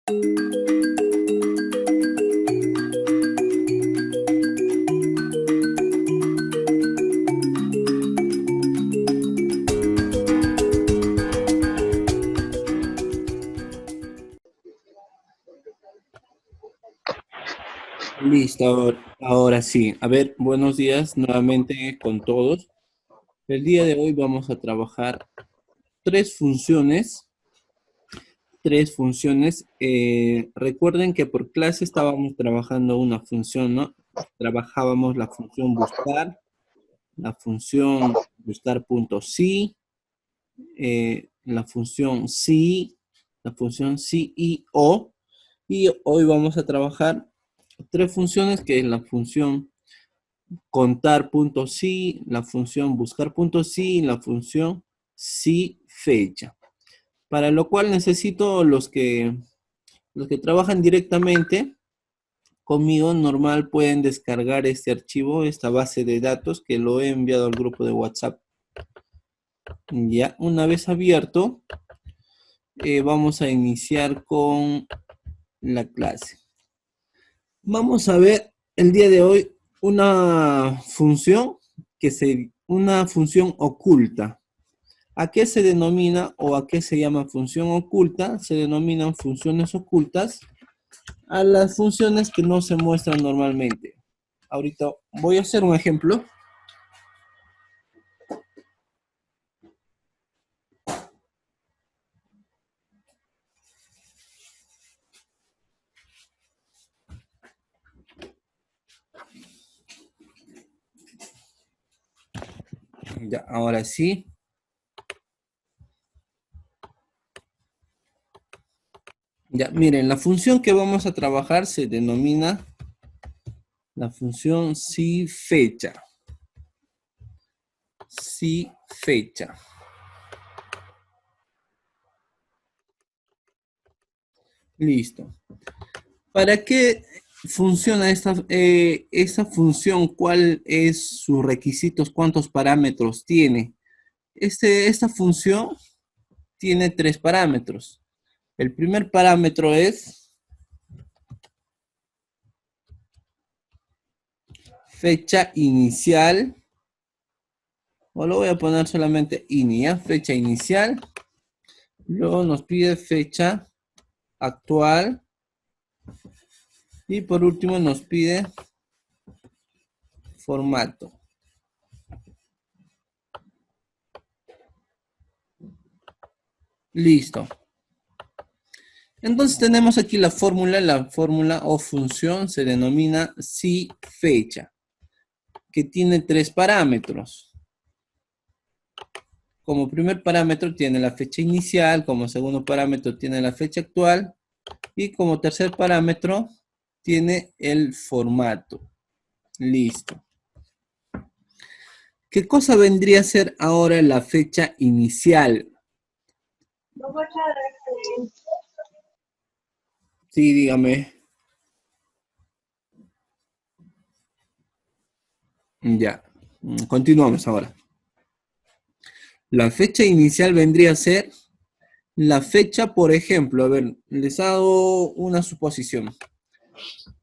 Listo, ahora sí. A ver, buenos días nuevamente con todos. El día de hoy vamos a trabajar tres funciones. Tres funciones. Recuerden que por clase estábamos trabajando una función, ¿no? Trabajábamos la función buscar, la función buscar.sí, la función sí, la función sí y o. Y hoy vamos a trabajar tres funciones, que es la función contar.sí, la función buscar.sí y la función sí fecha. Para lo cual necesito los que trabajan directamente conmigo, normal, pueden descargar este archivo, esta base de datos que lo he enviado al grupo de WhatsApp. Ya, una vez abierto, vamos a iniciar con la clase. Vamos a ver el día de hoy una función una función oculta. ¿A qué se denomina o a qué se llama función oculta? Se denominan funciones ocultas a las funciones que no se muestran normalmente. Ahorita voy a hacer un ejemplo. Ya, ahora sí. Ya, miren, la función que vamos a trabajar se denomina la función sí fecha. Sí fecha. Listo. ¿Para qué funciona esta función? ¿Cuál es sus requisitos? ¿Cuántos parámetros tiene? Esta función tiene tres parámetros. El primer parámetro es fecha inicial, o lo voy a poner solamente ini, fecha inicial. Luego nos pide fecha actual. Y por último nos pide formato. Listo. Entonces tenemos aquí la fórmula o función se denomina sí fecha, que tiene tres parámetros. Como primer parámetro tiene la fecha inicial, como segundo parámetro tiene la fecha actual y como tercer parámetro tiene el formato. Listo. ¿Qué cosa vendría a ser ahora la fecha inicial? Sí, dígame. Ya. Continuamos ahora. La fecha inicial vendría a ser la fecha, por ejemplo, a ver, les hago una suposición.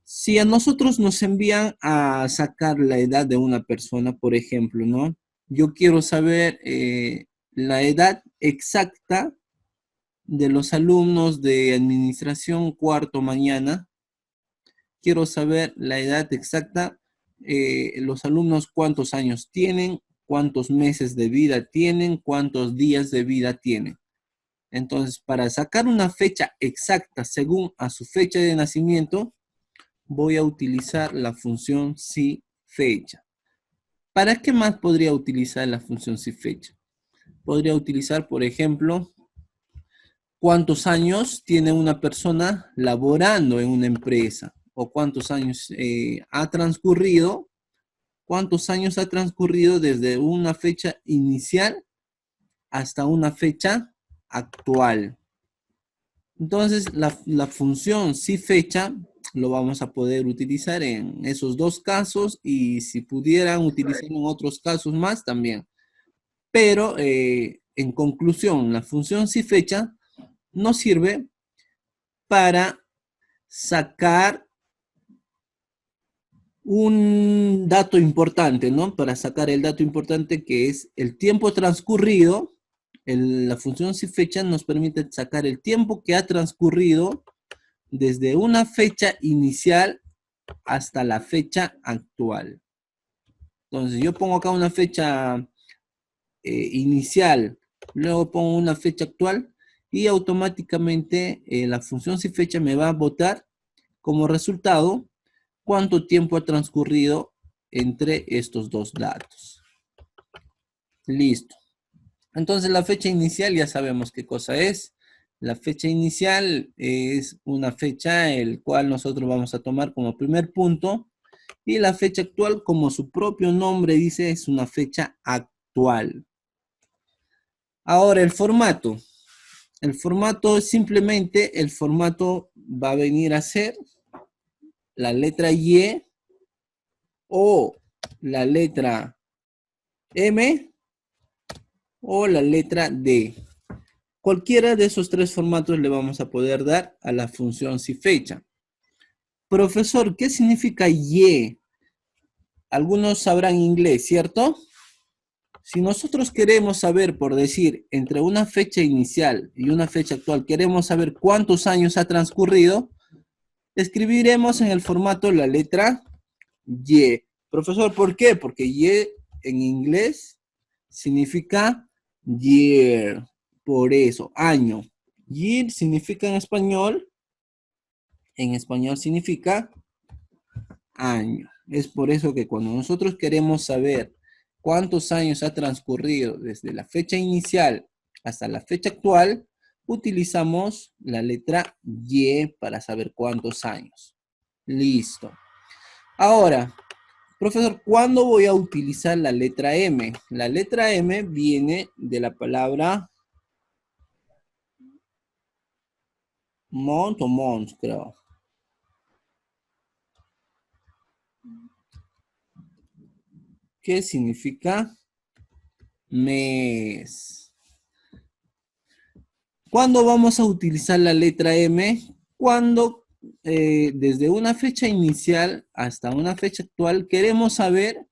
Si a nosotros nos envían a sacar la edad de una persona, por ejemplo, ¿no? Yo quiero saber la edad exacta de los alumnos de administración cuarto mañana. Quiero saber la edad exacta, los alumnos cuántos años tienen, cuántos meses de vida tienen, cuántos días de vida tienen. Entonces, para sacar una fecha exacta según a su fecha de nacimiento, voy a utilizar la función sí fecha. ¿Para qué más podría utilizar la función sí fecha? Podría utilizar, por ejemplo, cuántos años tiene una persona laborando en una empresa o cuántos años cuántos años ha transcurrido desde una fecha inicial hasta una fecha actual. Entonces, la función sí fecha lo vamos a poder utilizar en esos dos casos y si pudieran utilizarlo en otros casos más también. Pero, en conclusión, la función sí fecha nos sirve para sacar un dato importante, ¿no? Para sacar el dato importante que es el tiempo transcurrido. La función SIFECHA nos permite sacar el tiempo que ha transcurrido desde una fecha inicial hasta la fecha actual. Entonces, yo pongo acá una fecha inicial, luego pongo una fecha actual y automáticamente la función SIFECHA me va a botar como resultado cuánto tiempo ha transcurrido entre estos dos datos. Listo. Entonces la fecha inicial ya sabemos qué cosa es. La fecha inicial es una fecha el cual nosotros vamos a tomar como primer punto y la fecha actual, como su propio nombre dice, es una fecha actual. Ahora el formato. El formato simplemente, el formato va a venir a ser la letra Y o la letra M o la letra D. Cualquiera de esos tres formatos le vamos a poder dar a la función SIFECHA. Profesor, ¿qué significa Y? Algunos sabrán inglés, ¿cierto? Si nosotros queremos saber, por decir, entre una fecha inicial y una fecha actual, queremos saber cuántos años ha transcurrido, escribiremos en el formato la letra Y. Profesor, ¿por qué? Porque Y en inglés significa year, por eso, año. Year significa en español significa año. Es por eso que cuando nosotros queremos saber cuántos años ha transcurrido desde la fecha inicial hasta la fecha actual, utilizamos la letra Y para saber cuántos años. Listo. Ahora, profesor, ¿cuándo voy a utilizar la letra M? La letra M viene de la palabra month o months, creo. ¿Qué significa mes? ¿Cuándo vamos a utilizar la letra M? Cuando desde una fecha inicial hasta una fecha actual queremos saber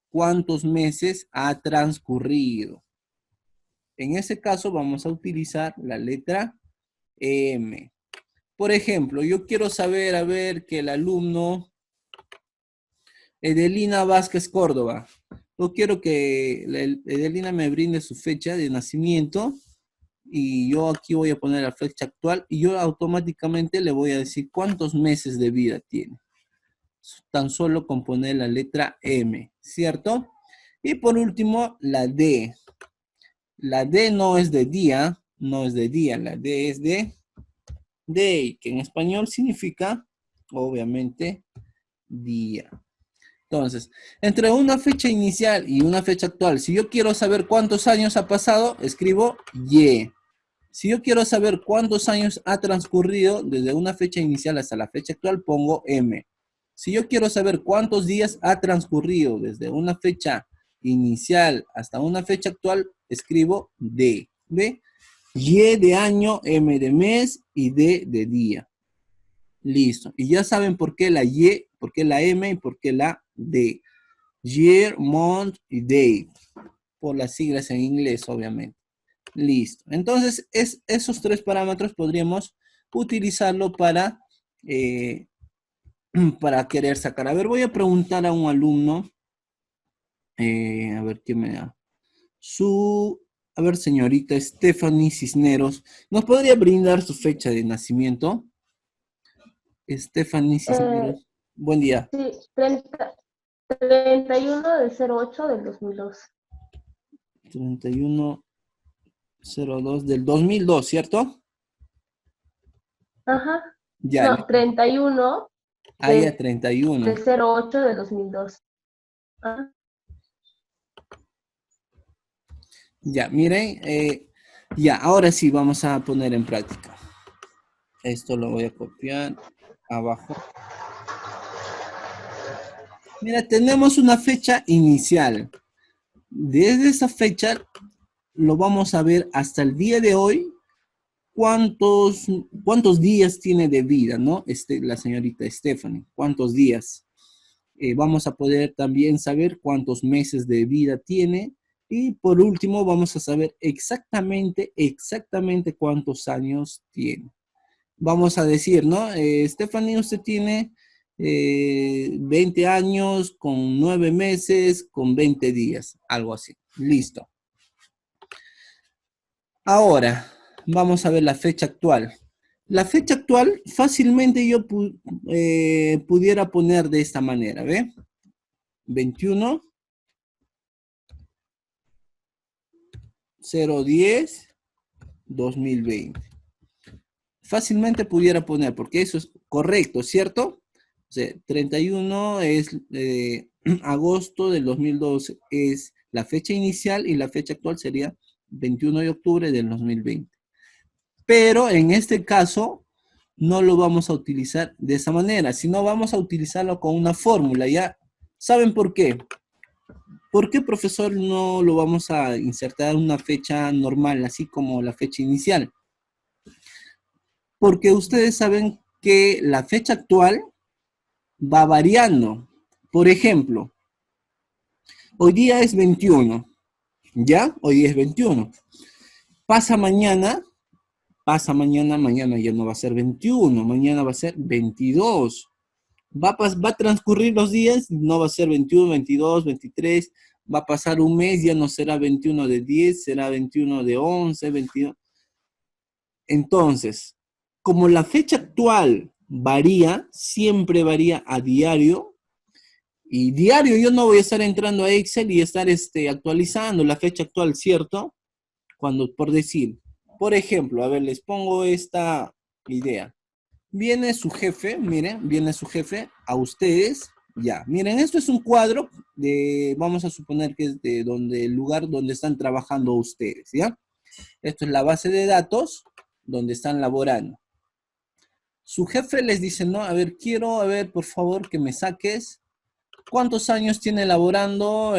cuántos meses ha transcurrido. En ese caso vamos a utilizar la letra M. Por ejemplo, yo quiero saber, a ver, que el alumno Edelina Vázquez Córdoba. Yo quiero que Edelina me brinde su fecha de nacimiento y yo aquí voy a poner la fecha actual y yo automáticamente le voy a decir cuántos meses de vida tiene. Tan solo con poner la letra M, ¿cierto? Y por último, la D. La D no es de día, no es de día, la D es de day, que en español significa, obviamente, día. Entonces, entre una fecha inicial y una fecha actual, si yo quiero saber cuántos años ha pasado, escribo Y. Si yo quiero saber cuántos años ha transcurrido desde una fecha inicial hasta la fecha actual, pongo M. Si yo quiero saber cuántos días ha transcurrido desde una fecha inicial hasta una fecha actual, escribo D. ¿Ve? Y de año, M de mes y D de día. Listo. Y ya saben por qué la Y, por qué la M y por qué la D. Year, month y day. Por las siglas en inglés, obviamente. Listo. Entonces, esos tres parámetros podríamos utilizarlo para querer sacar. A ver, voy a preguntar a un alumno. A ver qué me da. A ver, señorita Stephanie Cisneros, ¿nos podría brindar su fecha de nacimiento? Stephanie Cisneros. Buen día. Sí, 31 del 08 del 2002. 31/02 del 2002, ¿cierto? Ajá. Ya. No, 31 Ah, ya, 31. del 08 del 2002. Ajá. Ya, miren, ya, ahora sí vamos a poner en práctica. Esto lo voy a copiar abajo. Mira, tenemos una fecha inicial. Desde esa fecha lo vamos a ver hasta el día de hoy cuántos días tiene de vida, ¿no? La señorita Stephanie, ¿cuántos días? Vamos a poder también saber cuántos meses de vida tiene. Y por último, vamos a saber exactamente cuántos años tiene. Vamos a decir, ¿no? Stephanie, usted tiene 20 años con 9 meses con 20 días, algo así. Listo. Ahora, vamos a ver la fecha actual. La fecha actual fácilmente yo pudiera poner de esta manera, ¿ve? 21/010/2020. Fácilmente pudiera poner, porque eso es correcto, ¿cierto? O sea, 31 es agosto del 2012, es la fecha inicial y la fecha actual sería 21 de octubre del 2020. Pero en este caso no lo vamos a utilizar de esa manera, sino vamos a utilizarlo con una fórmula, ¿ya? ¿Saben por qué? ¿Por qué, profesor, no lo vamos a insertar una fecha normal, así como la fecha inicial? Porque ustedes saben que la fecha actual va variando. Por ejemplo, hoy día es 21, ¿ya? Hoy día es 21. Pasa mañana, mañana ya no va a ser 21, mañana va a ser 22. Va a transcurrir los días, no va a ser 21, 22, 23, va a pasar un mes, ya no será 21 de 10, será 21 de 11, 22. Entonces, como la fecha actual varía, siempre varía a diario, y diario yo no voy a estar entrando a Excel y estar actualizando la fecha actual, ¿cierto? Cuando, por decir, por ejemplo, a ver, les pongo esta idea. Viene su jefe, miren, viene su jefe a ustedes, ya. Miren, esto es un cuadro de, vamos a suponer que es de donde, el lugar donde están trabajando ustedes, ¿ya? Esto es la base de datos donde están laborando. Su jefe les dice, no, a ver, quiero, a ver, por favor, que me saques cuántos años tiene laborando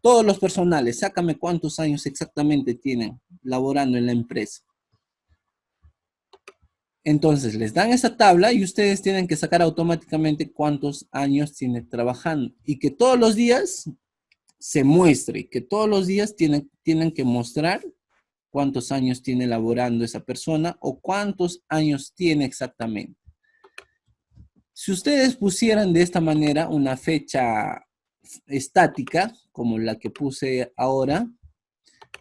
todos los personales, sácame cuántos años exactamente tienen laborando en la empresa. Entonces les dan esa tabla y ustedes tienen que sacar automáticamente cuántos años tiene trabajando y que todos los días se muestre, que todos los días tienen que mostrar cuántos años tiene laborando esa persona o cuántos años tiene exactamente. Si ustedes pusieran de esta manera una fecha estática, como la que puse ahora,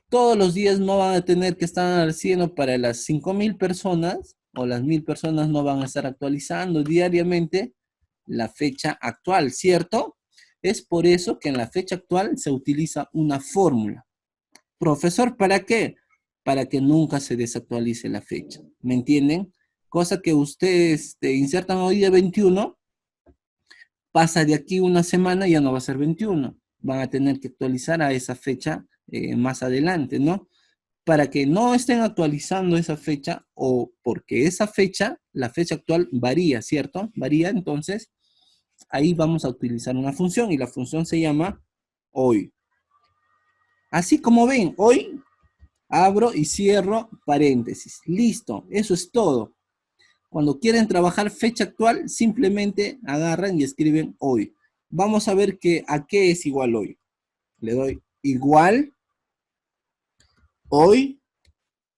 todos los días no van a tener que estar haciendo para las 5,000 personas o las 1,000 personas no van a estar actualizando diariamente la fecha actual, ¿cierto? Es por eso que en la fecha actual se utiliza una fórmula. Profesor, ¿para qué? Para que nunca se desactualice la fecha, ¿me entienden? Cosa que ustedes insertan hoy de 21, pasa de aquí una semana y ya no va a ser 21. Van a tener que actualizar a esa fecha más adelante, ¿no? Para que no estén actualizando esa fecha o porque esa fecha, la fecha actual varía, ¿cierto? Varía, entonces ahí vamos a utilizar una función y la función se llama hoy. Así como ven, hoy abro y cierro paréntesis. Listo, eso es todo. Cuando quieren trabajar fecha actual, simplemente agarran y escriben hoy. Vamos a ver a qué es igual hoy. Le doy igual, hoy,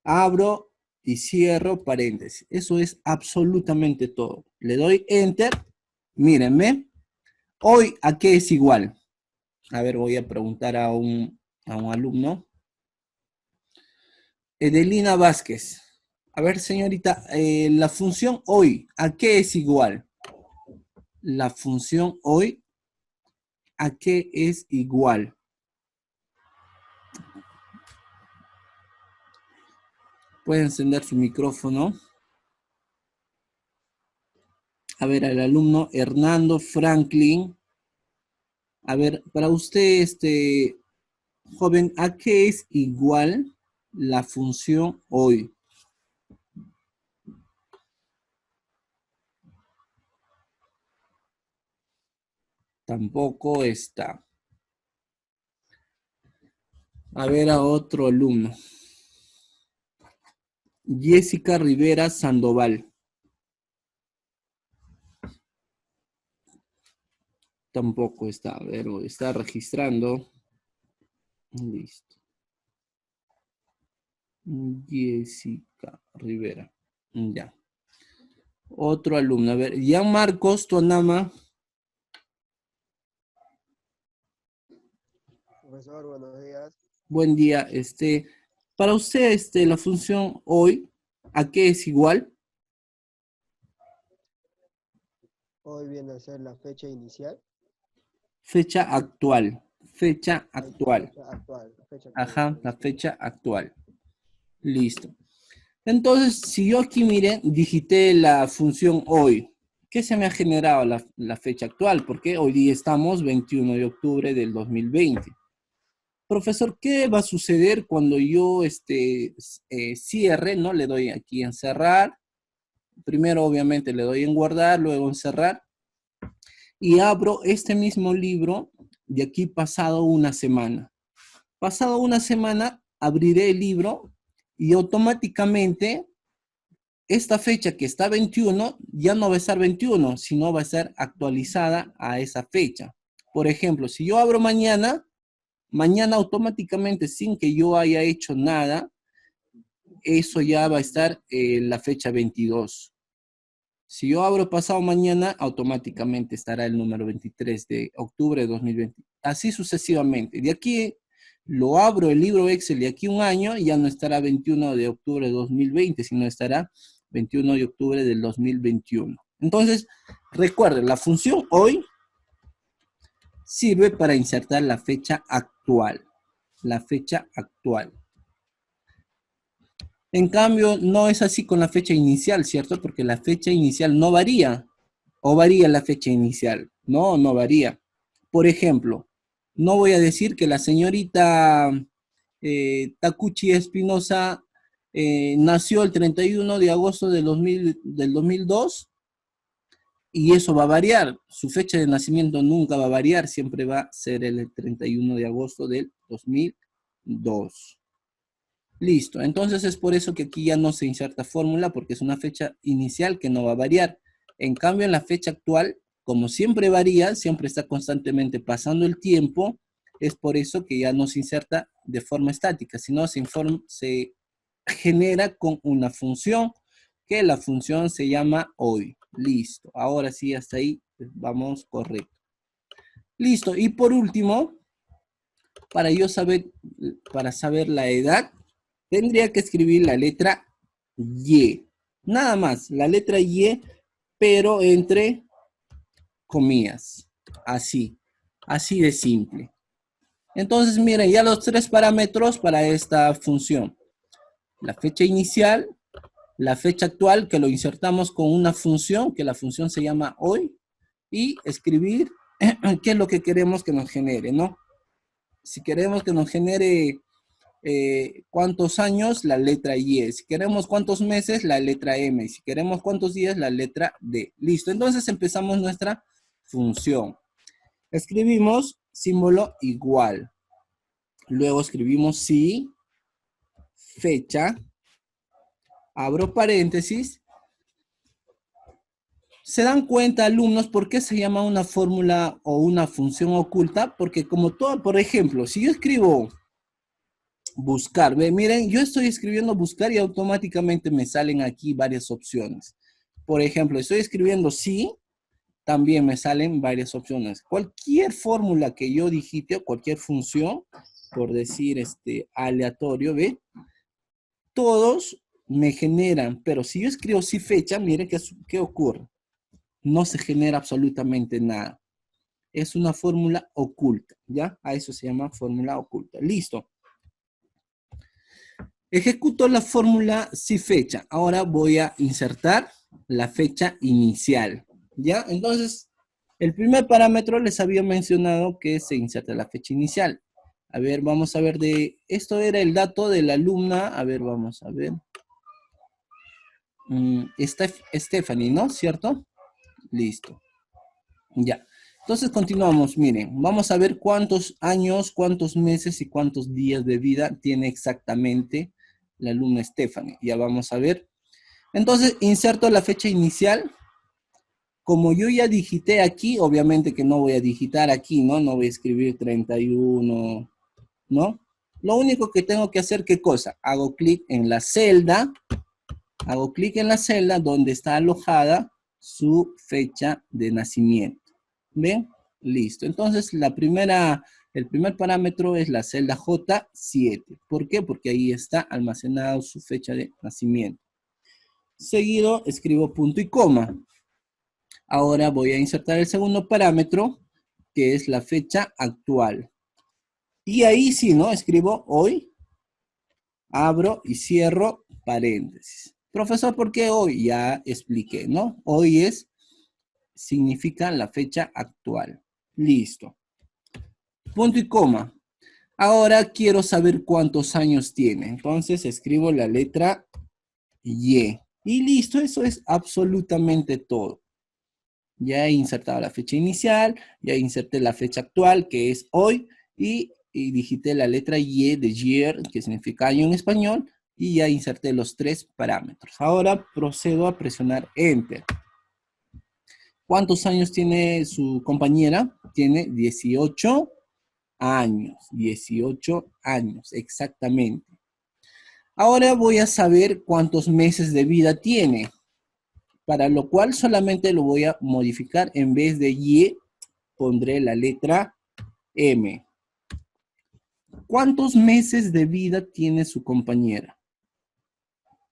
abro y cierro paréntesis. Eso es absolutamente todo. Le doy enter. Mírenme. Hoy, ¿a qué es igual? A ver, voy a preguntar a un alumno. Edelina Vázquez. A ver, señorita, la función hoy, ¿a qué es igual? La función hoy, ¿a qué es igual? Puede encender su micrófono. A ver, al alumno Hernando Franklin. A ver, para usted, joven, ¿a qué es igual la función hoy? Tampoco está. A ver a otro alumno. Jessica Rivera Sandoval. Tampoco está, a ver, está registrando. Listo. Jessica Rivera. Ya. Otro alumno. A ver, Jan Marcos Tonama. Profesor, buenos días. Buen día. Para usted, la función hoy, ¿a qué es igual? Hoy viene a ser la fecha inicial. Fecha actual. Fecha actual. Fecha actual. Fecha actual. Ajá, la fecha actual. Listo. Entonces, si yo aquí, miren, digité la función hoy, ¿qué se me ha generado la fecha actual? Porque hoy día estamos 21 de octubre del 2020. Profesor, ¿qué va a suceder cuando yo cierre, ¿no? Le doy aquí en cerrar. Primero, obviamente, le doy en guardar, luego en cerrar. Y abro este mismo libro de aquí pasado una semana. Pasado una semana, abriré el libro y automáticamente esta fecha que está 21 ya no va a estar 21, sino va a ser actualizada a esa fecha. Por ejemplo, si yo abro mañana, mañana automáticamente sin que yo haya hecho nada, eso ya va a estar en la fecha 22. Si yo abro pasado mañana, automáticamente estará el número 23 de octubre de 2020. Así sucesivamente. De aquí lo abro el libro Excel de aquí un año, ya no estará 21 de octubre de 2020, sino estará 21 de octubre del 2021. Entonces, recuerden, la función hoy sirve para insertar la fecha actual. La fecha actual. En cambio, no es así con la fecha inicial, ¿cierto? Porque la fecha inicial no varía. ¿O varía la fecha inicial? No, no varía. Por ejemplo, no voy a decir que la señorita Takuchi Espinosa nació el 31 de agosto del 2002 y eso va a variar. Su fecha de nacimiento nunca va a variar, siempre va a ser el 31 de agosto del 2002. Listo, entonces es por eso que aquí ya no se inserta fórmula porque es una fecha inicial que no va a variar. En cambio, en la fecha actual, como siempre varía, siempre está constantemente pasando el tiempo, es por eso que ya no se inserta de forma estática, sino se genera con una función, que la función se llama hoy. Listo, ahora sí, hasta ahí vamos correcto. Listo, y por último, para yo saber, para saber la edad, tendría que escribir la letra Y. Nada más, la letra Y, pero entre comillas. Así, así de simple. Entonces, miren, ya los tres parámetros para esta función. La fecha inicial, la fecha actual, que lo insertamos con una función, que la función se llama hoy, y escribir qué es lo que queremos que nos genere, ¿no? Si queremos que nos genere cuántos años, la letra Y. Si queremos cuántos meses, la letra M. Si queremos cuántos días, la letra D. Listo, entonces empezamos nuestra función. Escribimos símbolo igual. Luego escribimos si, fecha, abro paréntesis. ¿Se dan cuenta, alumnos, por qué se llama una fórmula o una función oculta? Porque como todo, por ejemplo, si yo escribo buscar, ve, miren, yo estoy escribiendo buscar y automáticamente me salen aquí varias opciones. Por ejemplo, estoy escribiendo sí, también me salen varias opciones. Cualquier fórmula que yo digite o cualquier función, por decir aleatorio, ve, todos me generan, pero si yo escribo sí fecha, miren qué ocurre. No se genera absolutamente nada. Es una fórmula oculta, ¿ya? A eso se llama fórmula oculta. Listo. Ejecuto la fórmula si fecha. Ahora voy a insertar la fecha inicial, ¿ya? Entonces, el primer parámetro les había mencionado que se inserta la fecha inicial. A ver, vamos a ver esto era el dato de la alumna. A ver, vamos a ver. Stephanie, ¿no? ¿Cierto? Listo. Ya. Entonces continuamos, miren, vamos a ver cuántos años, cuántos meses y cuántos días de vida tiene exactamente la alumna Stephanie. Ya vamos a ver. Entonces, inserto la fecha inicial. Como yo ya digité aquí, obviamente que no voy a digitar aquí, ¿no? No voy a escribir 31, ¿no? Lo único que tengo que hacer, ¿qué cosa? Hago clic en la celda donde está alojada su fecha de nacimiento. ¿Ven? Listo. Entonces, el primer parámetro es la celda J7. ¿Por qué? Porque ahí está almacenado su fecha de nacimiento. Seguido, escribo punto y coma. Ahora voy a insertar el segundo parámetro, que es la fecha actual. Y ahí sí, ¿no? Escribo hoy, abro y cierro paréntesis. Profesor, ¿por qué hoy? Ya expliqué, ¿no? Hoy significa la fecha actual. Listo. Punto y coma. Ahora quiero saber cuántos años tiene. Entonces escribo la letra Y. Y listo, eso es absolutamente todo. Ya he insertado la fecha inicial, ya inserté la fecha actual, que es hoy, y digité la letra Y de year, que significa año en español, y ya inserté los 3 parámetros. Ahora procedo a presionar Enter. ¿Cuántos años tiene su compañera? Tiene 18 años. 18 años, exactamente. Ahora voy a saber cuántos meses de vida tiene. Para lo cual solamente lo voy a modificar. En vez de Y, pondré la letra M. ¿Cuántos meses de vida tiene su compañera?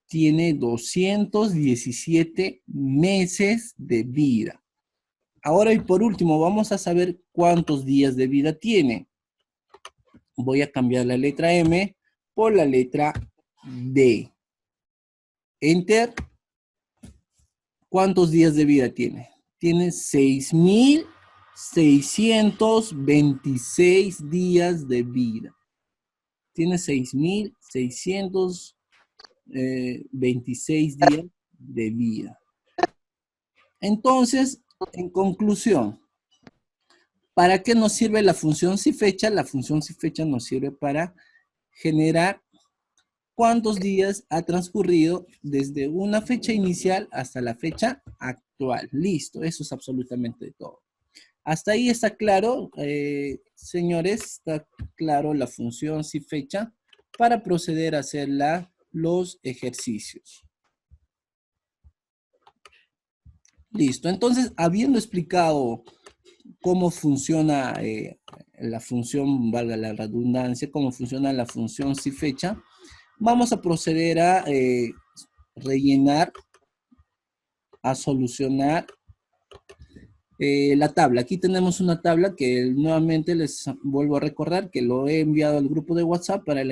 Tiene 217 meses de vida. Ahora y por último, vamos a saber cuántos días de vida tiene. Voy a cambiar la letra M por la letra D. Enter. ¿Cuántos días de vida tiene? Tiene 6,626 días de vida. Tiene 6,626 días de vida. Entonces, en conclusión, ¿para qué nos sirve la función SIFECHA? La función SIFECHA nos sirve para generar cuántos días ha transcurrido desde una fecha inicial hasta la fecha actual. Listo, eso es absolutamente todo. Hasta ahí está claro, señores, está claro la función SIFECHA para proceder a hacer los ejercicios. Listo, entonces, habiendo explicado cómo funciona la función, valga la redundancia, cómo funciona la función SIFECHA, vamos a proceder a rellenar, a solucionar la tabla. Aquí tenemos una tabla que nuevamente les vuelvo a recordar que lo he enviado al grupo de WhatsApp para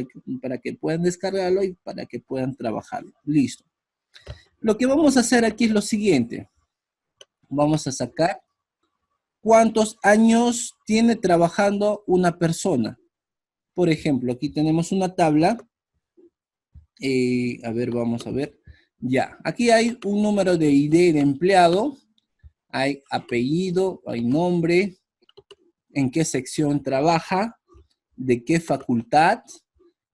que puedan descargarlo y para que puedan trabajarlo. Listo. Lo que vamos a hacer aquí es lo siguiente. Vamos a sacar cuántos años tiene trabajando una persona. Por ejemplo, aquí tenemos una tabla. A ver, vamos a ver. Ya, aquí hay un número de ID de empleado. Hay apellido, hay nombre, en qué sección trabaja, de qué facultad,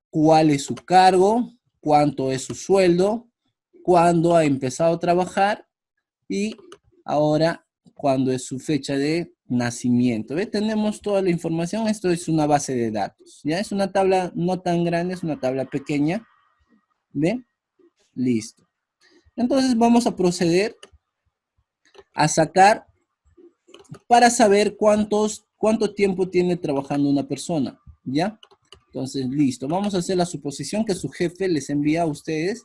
cuál es su cargo, cuánto es su sueldo, cuándo ha empezado a trabajar y ahora cuándo es su fecha de nacimiento. ¿Ve? Tenemos toda la información. Esto es una base de datos. Ya es una tabla no tan grande, es una tabla pequeña. ¿Ve? Listo. Entonces vamos a proceder a sacar para saber cuánto tiempo tiene trabajando una persona, ¿ya? Entonces, listo. Vamos a hacer la suposición que su jefe les envía a ustedes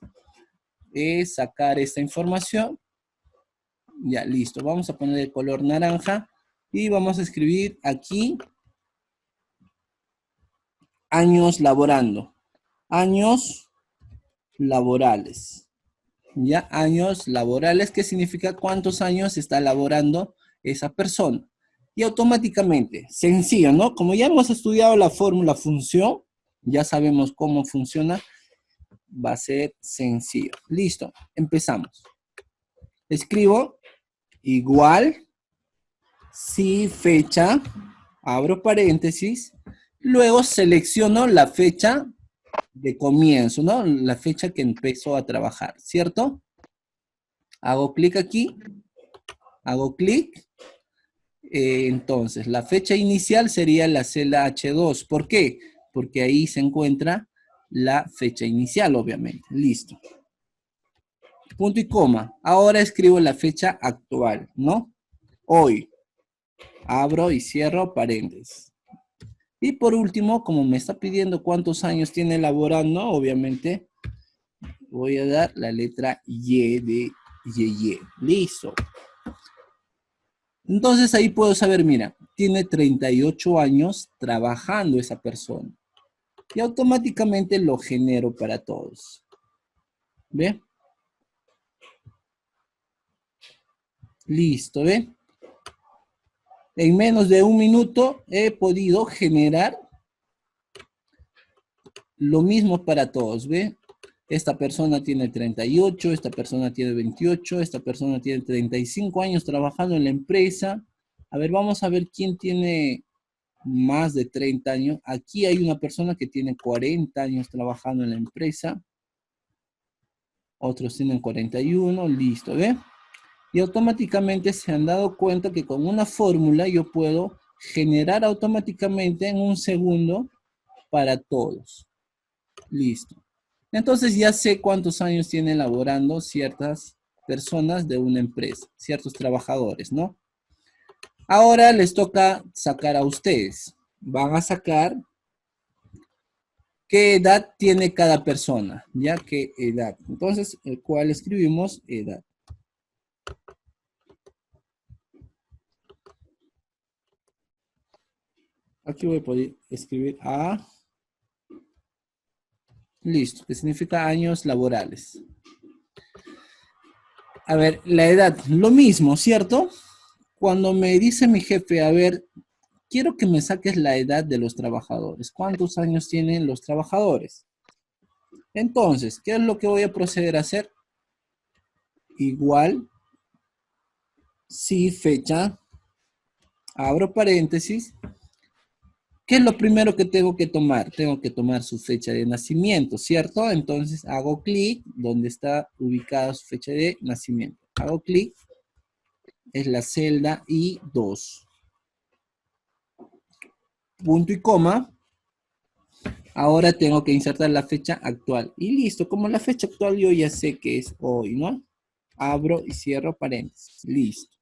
sacar esta información. Ya, listo. Vamos a poner el color naranja y vamos a escribir aquí años laborando. Años laborales. ¿Ya? Años laborales, ¿qué significa cuántos años está laborando esa persona? Y automáticamente, sencillo, ¿no? Como ya hemos estudiado la fórmula función, ya sabemos cómo funciona, va a ser sencillo. Listo, empezamos. Escribo igual, si fecha, abro paréntesis, luego selecciono la fecha de comienzo, ¿no? La fecha que empezó a trabajar, ¿cierto? Hago clic aquí, hago clic. Entonces, la fecha inicial sería la celda H2. ¿Por qué? Porque ahí se encuentra la fecha inicial, obviamente. Listo. Punto y coma. Ahora escribo la fecha actual, ¿no? Hoy. Abro y cierro paréntesis. Y por último, como me está pidiendo cuántos años tiene laborando, obviamente voy a dar la letra Y de Y. Listo. Entonces ahí puedo saber, mira, tiene 38 años trabajando esa persona. Y automáticamente lo genero para todos. ¿Ve? Listo, ¿ve? En menos de un minuto he podido generar lo mismo para todos, ¿ve? Esta persona tiene 38, esta persona tiene 28, esta persona tiene 35 años trabajando en la empresa. A ver, vamos a ver quién tiene más de 30 años. Aquí hay una persona que tiene 40 años trabajando en la empresa. Otros tienen 41, listo, ¿ve? Y automáticamente se han dado cuenta que con una fórmula yo puedo generar automáticamente en un segundo para todos. Listo. Entonces ya sé cuántos años tienen laborando ciertas personas de una empresa, ciertos trabajadores, ¿no? Ahora les toca sacar a ustedes. Van a sacar qué edad tiene cada persona, ¿ya? ¿Qué edad? Entonces, el cual escribimos edad. Aquí voy a poder escribir A. Listo, que significa años laborales. A ver, la edad, lo mismo, ¿cierto? Cuando me dice mi jefe, a ver, quiero que me saques la edad de los trabajadores. ¿Cuántos años tienen los trabajadores? Entonces, ¿qué es lo que voy a proceder a hacer? Igual, si fecha, abro paréntesis. ¿Qué es lo primero que tengo que tomar? Tengo que tomar su fecha de nacimiento, ¿cierto? Entonces hago clic donde está ubicada su fecha de nacimiento. Hago clic, es la celda I2. Punto y coma. Ahora tengo que insertar la fecha actual. Y listo, como la fecha actual yo ya sé que es hoy, ¿no? Abro y cierro paréntesis. Listo.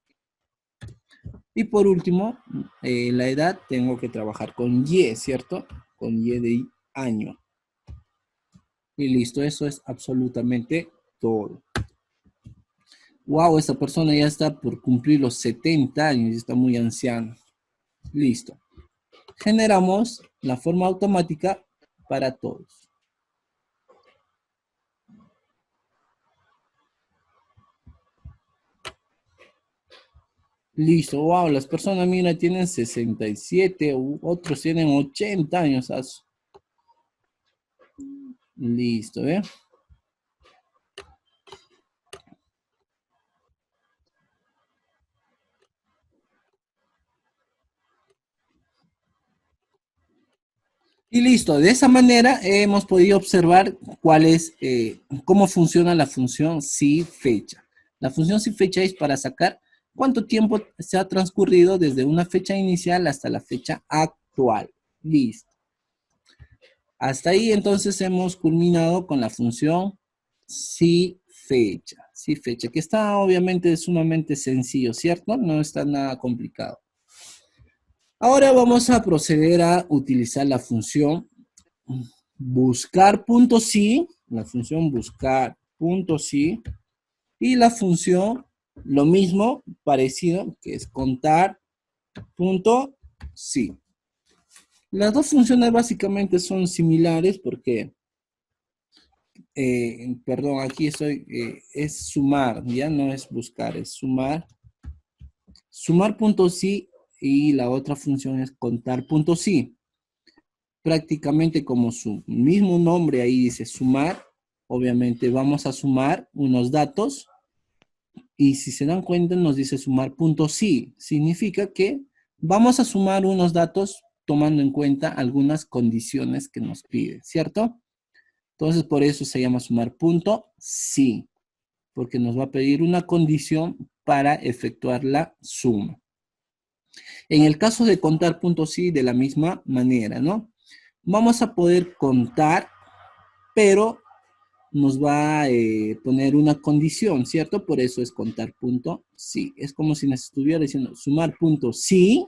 Y por último, la edad tengo que trabajar con Y, ¿cierto? Con Y de año. Y listo, eso es absolutamente todo. Wow, esta persona ya está por cumplir los 70 años y está muy anciana. Listo. Generamos la forma automática para todos. Listo, wow, las personas, mira, tienen 67, otros tienen 80 años. Listo, ¿eh? Y listo, de esa manera hemos podido observar cómo funciona la función si fecha. La función si fecha es para sacar cuánto tiempo se ha transcurrido desde una fecha inicial hasta la fecha actual. Listo. Hasta ahí entonces hemos culminado con la función si fecha. Si fecha, que está obviamente sumamente sencillo, ¿cierto? No está nada complicado. Ahora vamos a proceder a utilizar la función buscar.si, la función buscar.si, y la función, lo mismo, parecido, que es contar.si. Las dos funciones básicamente son similares porque, perdón, aquí estoy, es sumar, ya no es buscar, es sumar. Sumar.si y la otra función es contar.si. Prácticamente como su mismo nombre ahí dice sumar, obviamente vamos a sumar unos datos y si se dan cuenta nos dice sumar.si. Significa que vamos a sumar unos datos tomando en cuenta algunas condiciones que nos pide, ¿cierto? Entonces, por eso se llama sumar punto sí, porque nos va a pedir una condición para efectuar la suma. En el caso de contar punto sí, de la misma manera, ¿no? Vamos a poder contar, pero nos va a poner una condición, ¿cierto? Por eso es contar punto sí. Es como si nos estuviera diciendo sumar punto sí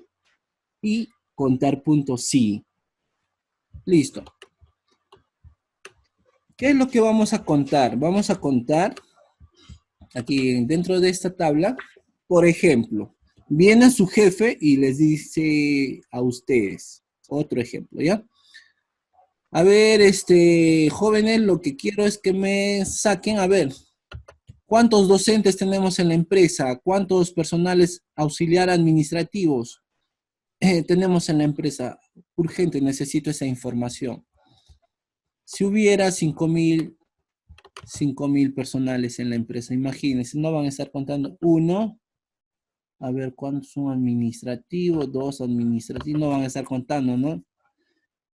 y contar punto sí. Listo. ¿Qué es lo que vamos a contar? Vamos a contar aquí dentro de esta tabla, por ejemplo, viene su jefe y les dice a ustedes, otro ejemplo, ¿ya? A ver, jóvenes, lo que quiero es que me saquen, a ver, ¿cuántos docentes tenemos en la empresa? ¿Cuántos personales auxiliar administrativos tenemos en la empresa? Urgente, necesito esa información. Si hubiera 5.000 personales en la empresa, imagínense, no van a estar contando uno, a ver cuántos son administrativos, dos administrativos, no van a estar contando, ¿no?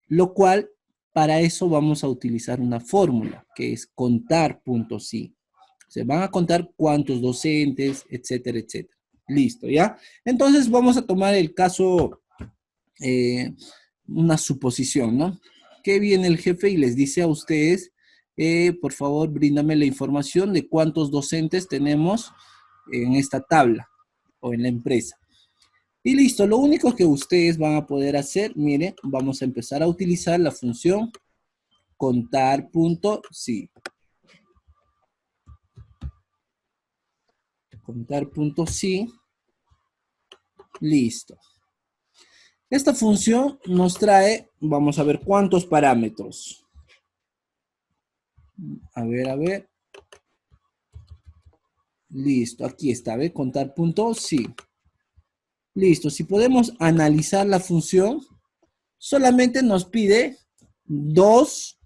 Lo cual, para eso vamos a utilizar una fórmula, que es contar puntos sí. Se van a contar cuántos docentes, etcétera, etcétera. Listo, ¿ya? Entonces vamos a tomar el caso, una suposición, ¿no? Que viene el jefe y les dice a ustedes, por favor, bríndame la información de cuántos docentes tenemos en esta tabla o en la empresa. Y listo, lo único que ustedes van a poder hacer, miren, vamos a empezar a utilizar la función contar punto sí. Contar punto sí. Listo. Esta función nos trae, vamos a ver cuántos parámetros. A ver. Listo, aquí está, ¿ve? Contar punto sí. Listo, si podemos analizar la función, solamente nos pide dos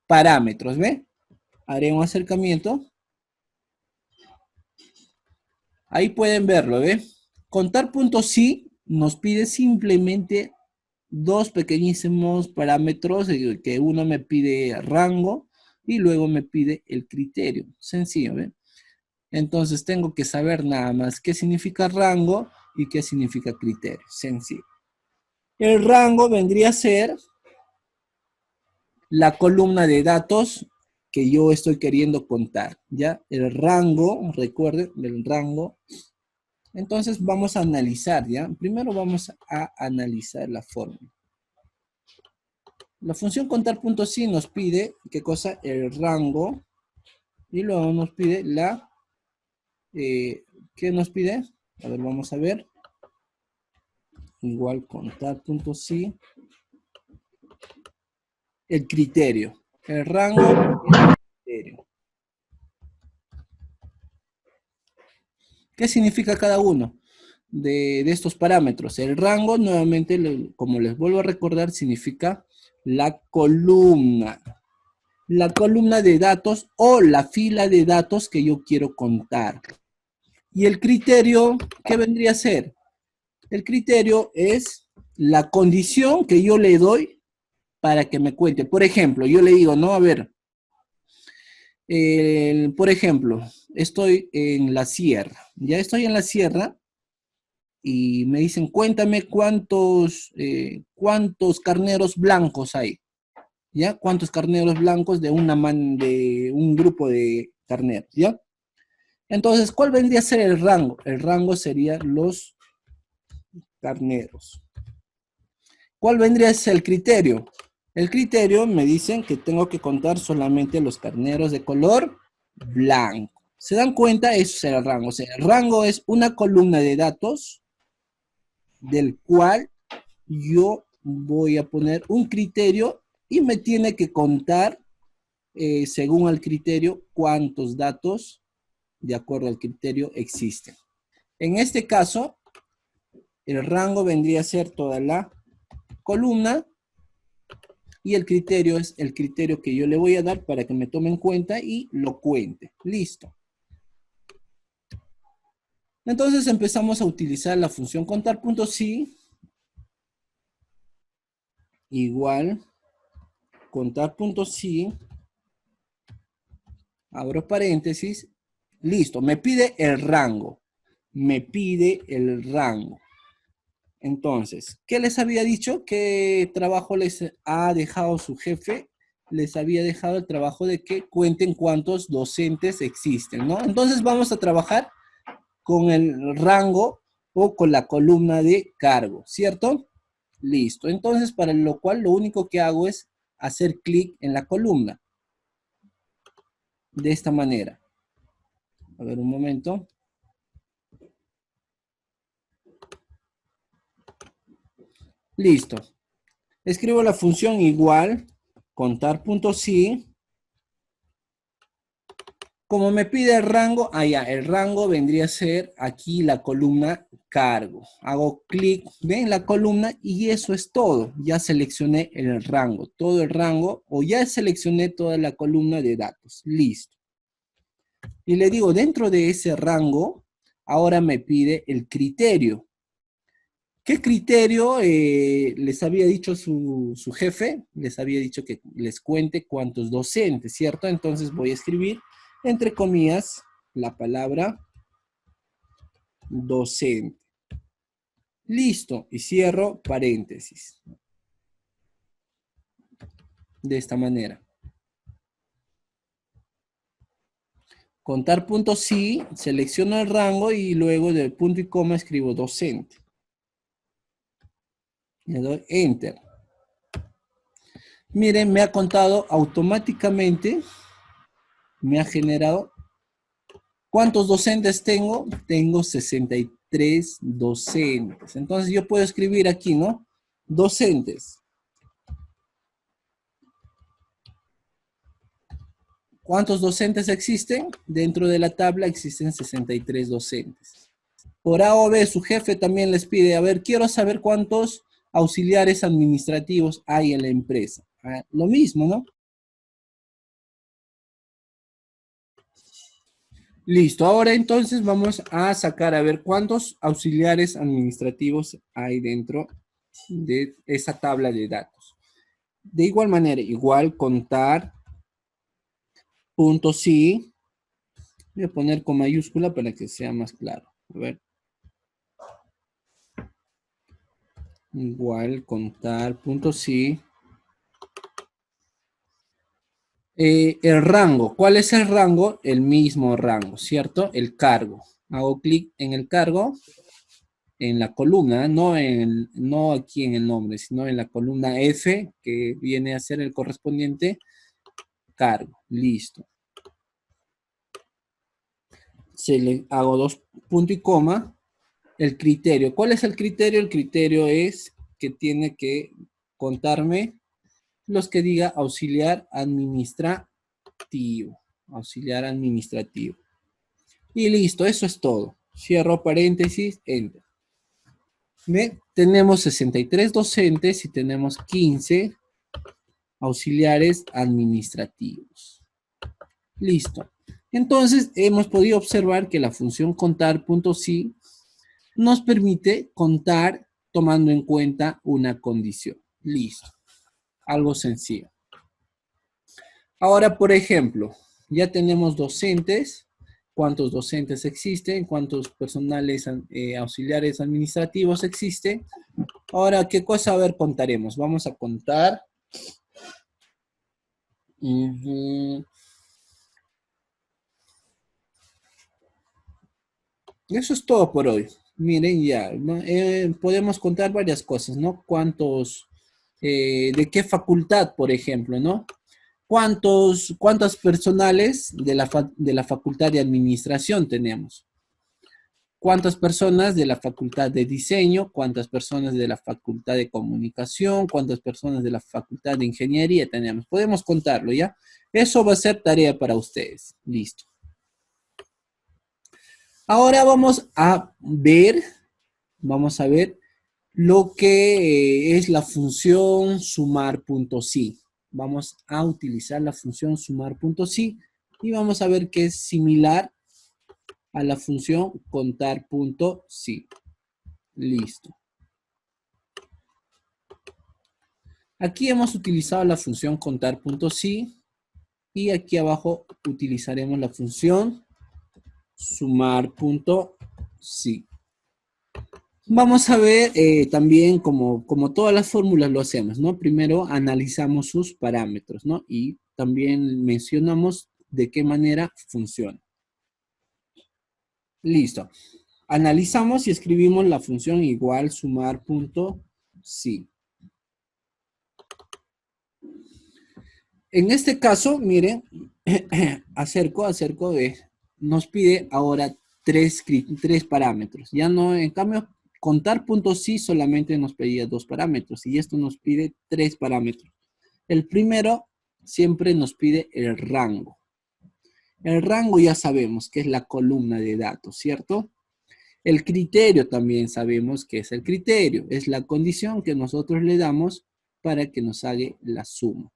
parámetros, ¿ve? Haré un acercamiento. Ahí pueden verlo, ¿ve? Contar punto sí nos pide simplemente dos pequeñísimos parámetros, que uno me pide rango y luego me pide el criterio. Sencillo, ¿ve? Entonces tengo que saber nada más qué significa rango y qué significa criterio. Sencillo. El rango vendría a ser la columna de datos que yo estoy queriendo contar, ¿ya? El rango, recuerden, el rango. Entonces vamos a analizar, ¿ya? Primero vamos a analizar la fórmula. La función contar puntos sí nos pide, ¿qué cosa? El rango. Y luego nos pide la, ¿qué nos pide? A ver, vamos a ver. Igual contar puntos sí. El criterio. El rango y el criterio. ¿Qué significa cada uno de estos parámetros? El rango, nuevamente, como les vuelvo a recordar, significa la columna. La columna de datos o la fila de datos que yo quiero contar. Y el criterio, ¿qué vendría a ser? El criterio es la condición que yo le doy para que me cuente. Por ejemplo, yo le digo, no, a ver, por ejemplo, estoy en la sierra. Ya estoy en la sierra y me dicen, cuéntame cuántos carneros blancos hay. ¿Ya? ¿Cuántos carneros blancos de un grupo de carneros? ¿Ya? Entonces, ¿cuál vendría a ser el rango? El rango sería los carneros. ¿Cuál vendría a ser el criterio? El criterio me dicen que tengo que contar solamente los carneros de color blanco. ¿Se dan cuenta? Eso será el rango. O sea, el rango es una columna de datos del cual yo voy a poner un criterio y me tiene que contar, según el criterio, cuántos datos de acuerdo al criterio existen. En este caso, el rango vendría a ser toda la columna y el criterio es el criterio que yo le voy a dar para que me tome en cuenta y lo cuente. Listo. Entonces empezamos a utilizar la función contar puntos sí igual contar puntos sí abro paréntesis, listo, me pide el rango, me pide el rango. Entonces, ¿qué les había dicho? ¿Qué trabajo les ha dejado su jefe? Les había dejado el trabajo de que cuenten cuántos docentes existen, ¿no? Entonces vamos a trabajar con el rango o con la columna de cargo, ¿cierto? Listo. Entonces, para lo cual lo único que hago es hacer clic en la columna. De esta manera. A ver, un momento. Listo. Escribo la función igual, contar.si. Como me pide el rango, el rango vendría a ser aquí la columna cargo. Hago clic en la columna y eso es todo. Ya seleccioné el rango, todo el rango, o ya seleccioné toda la columna de datos. Listo. Y le digo, dentro de ese rango, ahora me pide el criterio. ¿Qué criterio les había dicho su jefe? Les había dicho que les cuente cuántos docentes, ¿cierto? Entonces voy a escribir, entre comillas, la palabra docente. Listo, y cierro paréntesis. De esta manera. Contar.si, selecciono el rango y luego del punto y coma escribo docente. Le doy Enter. Miren, me ha contado automáticamente, me ha generado. ¿Cuántos docentes tengo? Tengo 63 docentes. Entonces yo puedo escribir aquí, ¿no? Docentes. ¿Cuántos docentes existen? Dentro de la tabla existen 63 docentes. Por A o B, su jefe también les pide, a ver, quiero saber cuántos auxiliares administrativos hay en la empresa. Lo mismo, ¿no? Listo, ahora entonces vamos a sacar a ver cuántos auxiliares administrativos hay dentro de esa tabla de datos. De igual manera, igual contar, punto sí, voy a poner con mayúscula para que sea más claro. A ver. Igual contar, punto sí. El rango, ¿cuál es el rango? El mismo rango, ¿cierto? El cargo. Hago clic en el cargo, en la columna, no aquí en el nombre, sino en la columna F, que viene a ser el correspondiente cargo. Listo. Hago dos puntos y coma. El criterio. ¿Cuál es el criterio? El criterio es que tiene que contarme los que diga auxiliar administrativo. Auxiliar administrativo. Y listo, eso es todo. Cierro paréntesis, enter. Tenemos 63 docentes y tenemos 15 auxiliares administrativos. Listo. Entonces, hemos podido observar que la función contar.si nos permite contar tomando en cuenta una condición. Listo. Algo sencillo. Ahora, por ejemplo, ya tenemos docentes. ¿Cuántos docentes existen? ¿Cuántos personales auxiliares administrativos existen? Ahora, ¿qué cosa? A ver, contaremos. Vamos a contar. Eso es todo por hoy. Miren ya, ¿no? Podemos contar varias cosas, ¿no? ¿Cuántos, de qué facultad, por ejemplo, ¿no? ¿Cuántas personales de la facultad de administración tenemos? ¿Cuántas personas de la facultad de diseño? ¿Cuántas personas de la facultad de comunicación? ¿Cuántas personas de la facultad de ingeniería tenemos? Podemos contarlo, ¿ya? Eso va a ser tarea para ustedes. Listo. Ahora vamos a ver lo que es la función sumar.si. Vamos a utilizar la función sumar.si y vamos a ver que es similar a la función contar.si. Listo. Aquí hemos utilizado la función contar.si Y aquí abajo utilizaremos la función sumar.si. Vamos a ver también como todas las fórmulas lo hacemos, ¿no? Primero analizamos sus parámetros, ¿no? Y también mencionamos de qué manera funciona. Listo. Analizamos y escribimos la función igual sumar.si. En este caso, miren, nos pide ahora tres parámetros. Ya no, en cambio, contar.si solamente nos pedía 2 parámetros y esto nos pide 3 parámetros. El primero siempre nos pide el rango. El rango ya sabemos que es la columna de datos, ¿cierto? El criterio también sabemos que es el criterio. Es la condición que nosotros le damos para que nos haga la suma.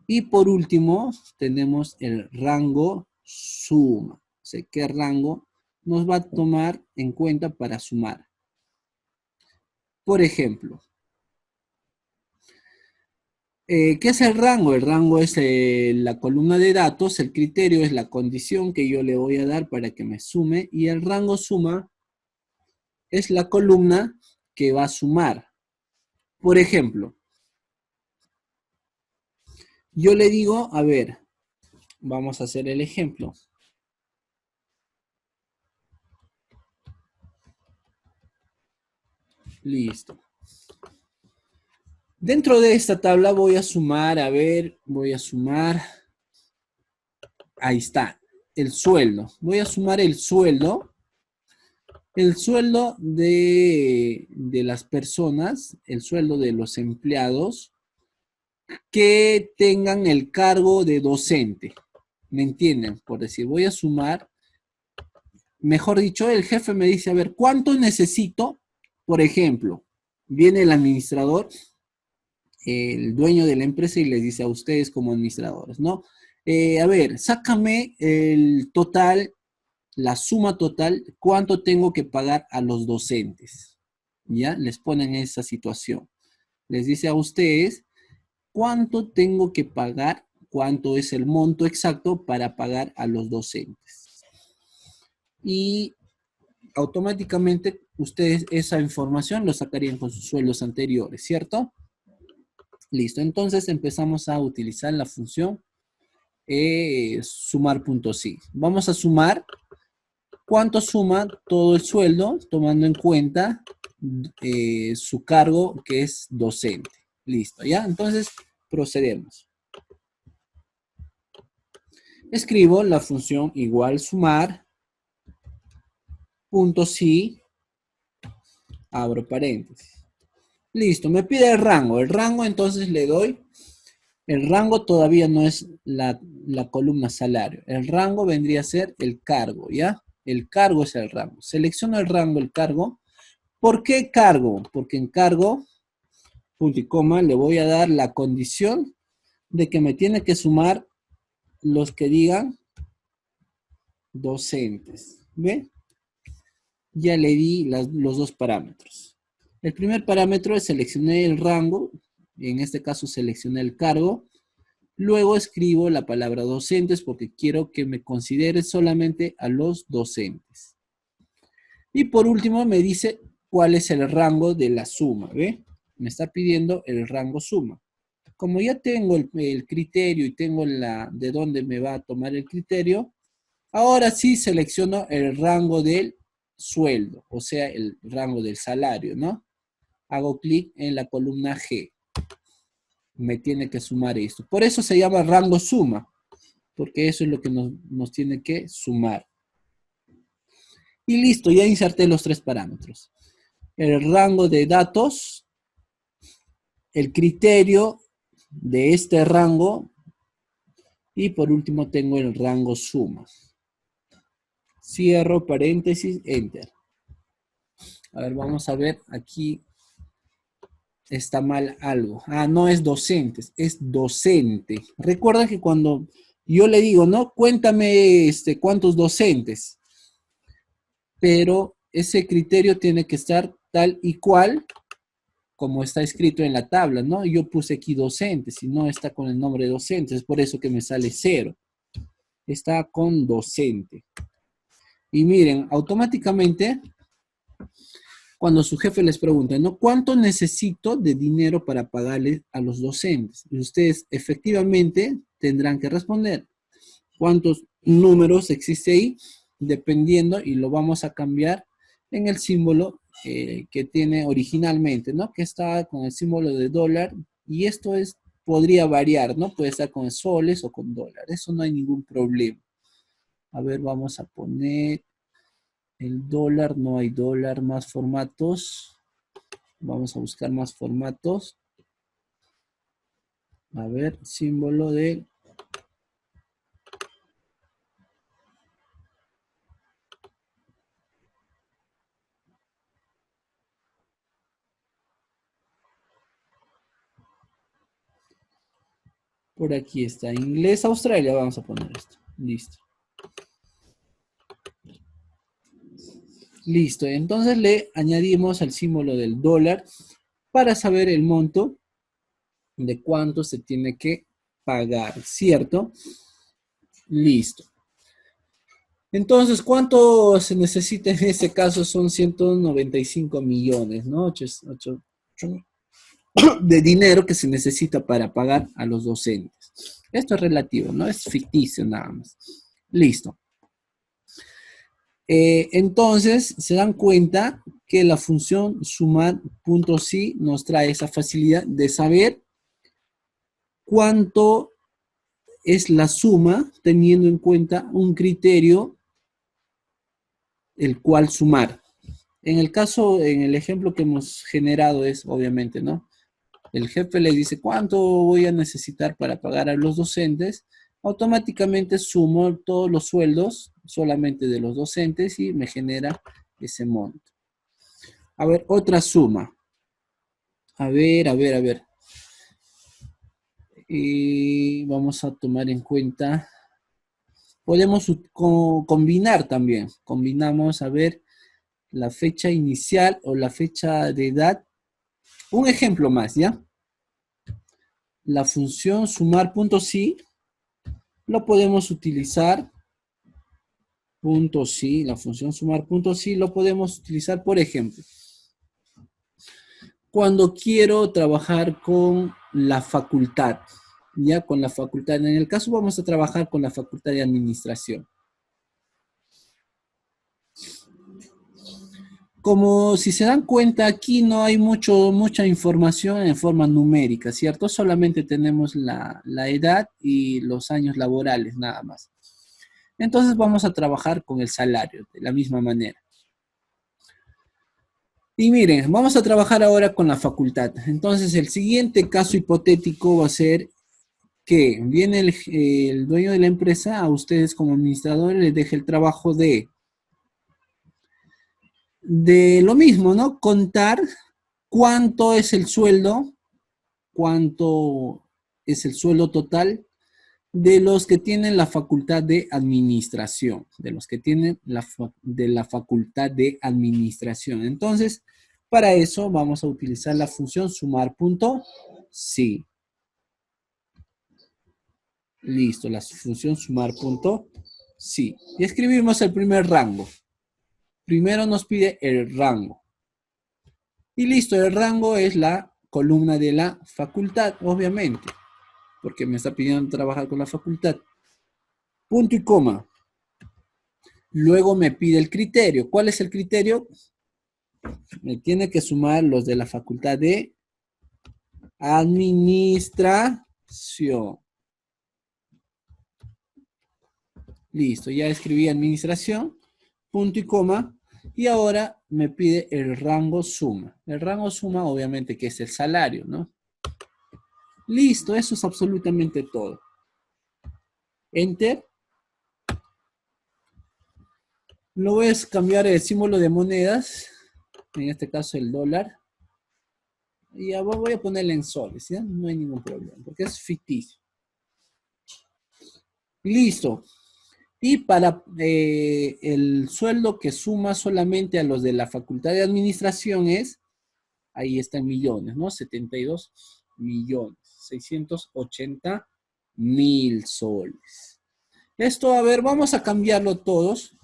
Y por último, tenemos el rango suma. O sea, qué rango nos va a tomar en cuenta para sumar. Por ejemplo, ¿qué es el rango? El rango es la columna de datos, el criterio es la condición que yo le voy a dar para que me sume, y el rango suma es la columna que va a sumar. Por ejemplo, yo le digo, a ver, vamos a hacer el ejemplo. Listo. Dentro de esta tabla voy a sumar, a ver, voy a sumar. Ahí está, el sueldo. Voy a sumar el sueldo. El sueldo de las personas, el sueldo de los empleados que tengan el cargo de docente. ¿Me entienden? Por decir, voy a sumar. Mejor dicho, el jefe me dice, a ver, ¿cuánto necesito? Por ejemplo, viene el administrador, el dueño de la empresa y les dice a ustedes como administradores, ¿no? A ver, sácame el total, la suma total, ¿cuánto tengo que pagar a los docentes? ¿Ya? Les ponen en esa situación. Les dice a ustedes, ¿cuánto tengo que pagar? ¿Cuánto es el monto exacto para pagar a los docentes? Y automáticamente ustedes esa información lo sacarían con sus sueldos anteriores, ¿cierto? Listo, entonces empezamos a utilizar la función sumar.si. Vamos a sumar. ¿Cuánto suma todo el sueldo tomando en cuenta su cargo que es docente? Listo, ¿ya? Entonces procedemos. Escribo la función igual sumar punto si, abro paréntesis. Listo, me pide el rango. El rango entonces le doy. El rango todavía no es la columna salario. El rango vendría a ser el cargo, ¿ya? El cargo es el rango. Selecciono el rango, el cargo. ¿Por qué cargo? Porque en cargo, punto y coma, le voy a dar la condición de que me tiene que sumar los que digan docentes. ¿Ve? Ya le di los dos parámetros. El primer parámetro es seleccioné el rango. En este caso seleccioné el cargo. Luego escribo la palabra docentes porque quiero que me considere solamente a los docentes. Y por último me dice cuál es el rango de la suma, ¿ve? Me está pidiendo el rango suma. Como ya tengo el criterio y tengo de dónde me va a tomar el criterio, ahora sí selecciono el rango del sueldo, o sea, el rango del salario, ¿no? Hago clic en la columna G. Me tiene que sumar esto. Por eso se llama rango suma, porque eso es lo que nos tiene que sumar. Y listo, ya inserté los tres parámetros. El rango de datos, el criterio de este rango y por último tengo el rango suma. Cierro paréntesis, enter. A ver, vamos a ver aquí. Está mal algo. Ah, no es docentes, es docente. Recuerda que cuando yo le digo, ¿no? Cuéntame cuántos docentes. Pero ese criterio tiene que estar tal y cual como está escrito en la tabla, ¿no? Yo puse aquí docentes y no está con el nombre de docentes, es por eso que me sale 0. Está con docente. Y miren, automáticamente, cuando su jefe les pregunta, ¿no? ¿Cuánto necesito de dinero para pagarle a los docentes? Y ustedes efectivamente tendrán que responder cuántos números existe ahí, dependiendo, y lo vamos a cambiar en el símbolo que tiene originalmente, ¿no? Que está con el símbolo de dólar, y esto podría variar, ¿no? Puede estar con soles o con dólares, eso no hay ningún problema. A ver, vamos a poner el dólar, no hay dólar, más formatos. Vamos a buscar más formatos. A ver, símbolo de... Por aquí está, inglés Australia, vamos a poner esto. Listo. Listo, entonces le añadimos el símbolo del dólar para saber el monto de cuánto se tiene que pagar, ¿cierto? Listo. Entonces, ¿cuánto se necesita en este caso? Son 195 millones, ¿no? De dinero que se necesita para pagar a los docentes. Esto es relativo, no es ficticio nada más. Listo. Entonces, se dan cuenta que la función sumar.si nos trae esa facilidad de saber cuánto es la suma teniendo en cuenta un criterio el cual sumar. En el caso, en el ejemplo que hemos generado es, obviamente, ¿no? El jefe le dice, ¿cuánto voy a necesitar para pagar a los docentes? Automáticamente sumo todos los sueldos solamente de los docentes y me genera ese monto. A ver, otra suma. A ver. Y vamos a tomar en cuenta, podemos combinar también. Combinamos, a ver, la fecha inicial o la fecha de edad. Un ejemplo más, ¿ya? La función sumar.si lo podemos utilizar, .si, la función sumar.si lo podemos utilizar, por ejemplo, cuando quiero trabajar con la facultad, ya con la facultad. En el caso vamos a trabajar con la facultad de administración. Como si se dan cuenta, aquí no hay mucha información en forma numérica, ¿cierto? Solamente tenemos la edad y los años laborales, nada más. Entonces vamos a trabajar con el salario de la misma manera. Y miren, vamos a trabajar ahora con la facultad. Entonces el siguiente caso hipotético va a ser que viene el dueño de la empresa, a ustedes como administradores les deja el trabajo de lo mismo, ¿no? Contar cuánto es el sueldo total de los que tienen la facultad de administración, de los que tienen de la facultad de administración. Entonces, para eso vamos a utilizar la función sumar.si. Listo, la función sumar.si. Y escribimos el primer rango. Primero nos pide el rango. Y listo, el rango es la columna de la facultad, obviamente, porque me está pidiendo trabajar con la facultad. Punto y coma. Luego me pide el criterio. ¿Cuál es el criterio? Me tiene que sumar los de la facultad de administración. Listo, ya escribí administración, punto y coma, y ahora me pide el rango suma. El rango suma, obviamente, que es el salario, ¿no? Listo, eso es absolutamente todo. Enter. Lo voy a cambiar el símbolo de monedas, en este caso el dólar. Y ya voy a ponerle en soles, ¿ya? No hay ningún problema, porque es ficticio. Listo. Y para el sueldo que suma solamente a los de la facultad de administración es ahí está en millones, ¿no? 72.680.000 soles. Esto, a ver, vamos a cambiarlo todos.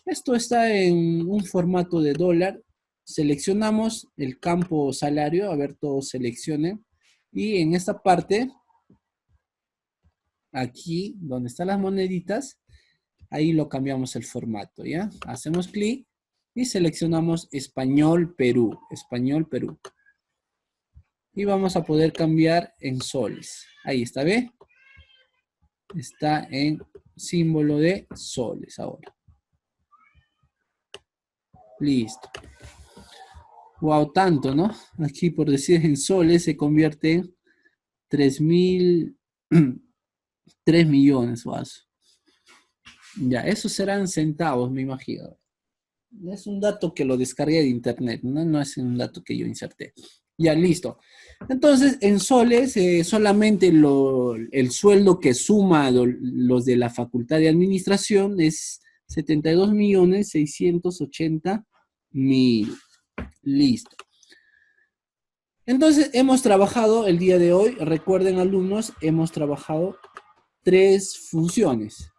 Esto está en un formato de dólar. Seleccionamos el campo salario, a ver, todos seleccionen. Y en esta parte, aquí, donde están las moneditas, ahí lo cambiamos el formato, ¿ya? Hacemos clic y seleccionamos Español Perú, Español Perú. Y vamos a poder cambiar en soles. Ahí está, ¿ve? Está en símbolo de soles ahora. Listo. Wow, tanto, ¿no? Aquí por decir en soles se convierte en 3.000, 3 millones, guaso. Ya, esos serán centavos, me imagino. Es un dato que lo descargué de internet, ¿no? No es un dato que yo inserté. Ya, listo. Entonces, en soles, solamente el sueldo que suma los de la Facultad de Administración es 72.680.000. Listo. Entonces, hemos trabajado el día de hoy, recuerden alumnos, hemos trabajado 3 funciones.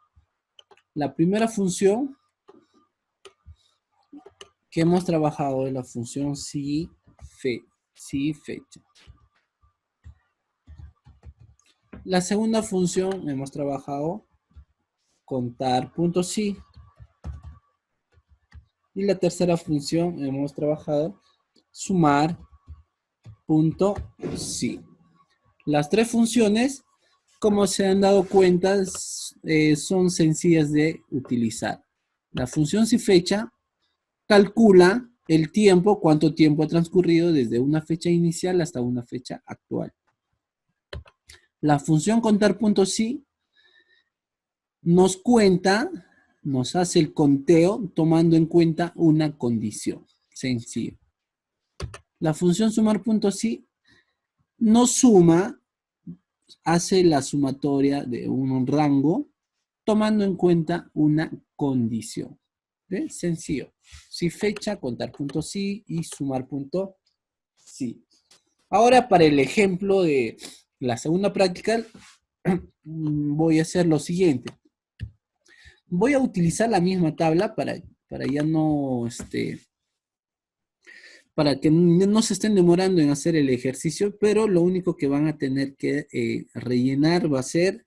La primera función que hemos trabajado es la función si fecha. La segunda función hemos trabajado contar puntos si. Y la tercera función hemos trabajado sumar punto si. Las 3 funciones, como se han dado cuenta, son sencillas de utilizar. La función si fecha calcula el tiempo, cuánto tiempo ha transcurrido desde una fecha inicial hasta una fecha actual. La función contar puntos sí nos cuenta, nos hace el conteo tomando en cuenta una condición. Sencillo. La función sumar puntos sí nos suma, hace la sumatoria de un rango tomando en cuenta una condición. ¿Ves? Sencillo. Si fecha, contar puntos sí y sumar punto sí. Ahora para el ejemplo de la segunda práctica, voy a hacer lo siguiente. Voy a utilizar la misma tabla para ya no, para que no se estén demorando en hacer el ejercicio, pero lo único que van a tener que rellenar va a ser